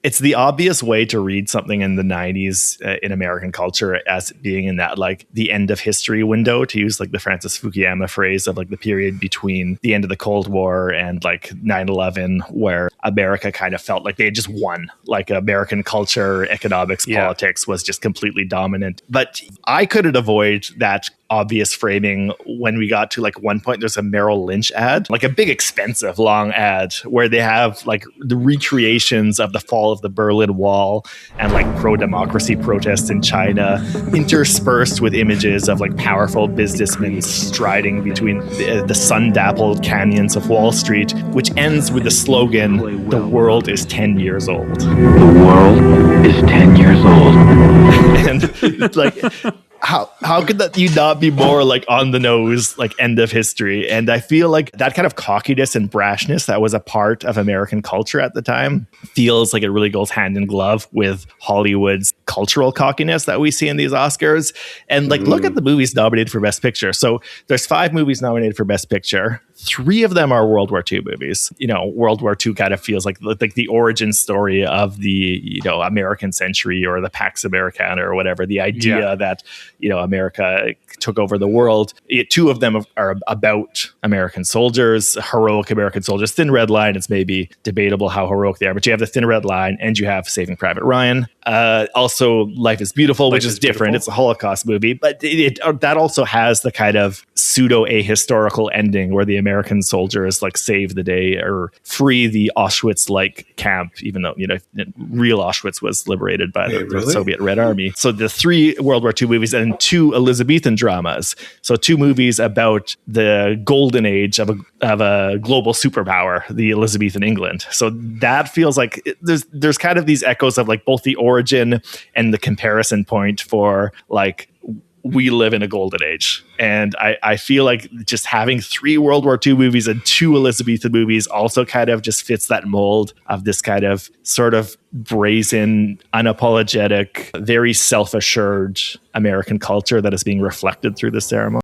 it's the obvious way to read something in the 90s in American culture as being in that like the end of history window, to use like the Francis Fukuyama phrase of like the period between the end of the Cold War and like 9/11, where America kind of felt like they had just won. Like American culture, economics, politics was just completely dominant. But I couldn't avoid that obvious framing when we got to like one point. There's a Merrill Lynch ad, like a big expensive long ad where they have like the recreations of the fall of the Berlin Wall and like pro-democracy protests in China, interspersed with images of like powerful businessmen striding between the sun-dappled canyons of Wall Street, which ends with the slogan, "The world is 10 years old." The world is 10 years old. And like, how could that you not be more like on the nose, like end of history? And I feel like that kind of cockiness and brashness that was a part of American culture at the time feels like it really goes hand in glove with Hollywood's cultural cockiness that we see in these Oscars. And like, look at the movies nominated for Best Picture. So there's 5 movies nominated for Best Picture. 3 of them are World War II movies. You know, World War II kind of feels like the origin story of the, you know, American century or the Pax Americana or whatever, the idea that, you know, America took over the world. 2 of them are about American soldiers, heroic American soldiers. Thin Red Line, it's maybe debatable how heroic they are, but you have the Thin Red Line and you have Saving Private Ryan. Also, Life is Beautiful, which is different. It's a Holocaust movie, but that also has the kind of pseudo ahistorical ending where the American soldiers like save the day or free the Auschwitz-like camp, even though, you know, real Auschwitz was liberated by the Soviet Red Army. So the 3 World War II movies and 2 Elizabethan dramas. So 2 movies about the golden age of a global superpower, the Elizabethan England. So that feels like there's kind of these echoes of like both the origin and the comparison point for like, we live in a golden age. And I feel like just having 3 World War II movies and 2 Elizabethan movies also kind of just fits that mold of this kind of sort of brazen, unapologetic, very self-assured American culture that is being reflected through the ceremony.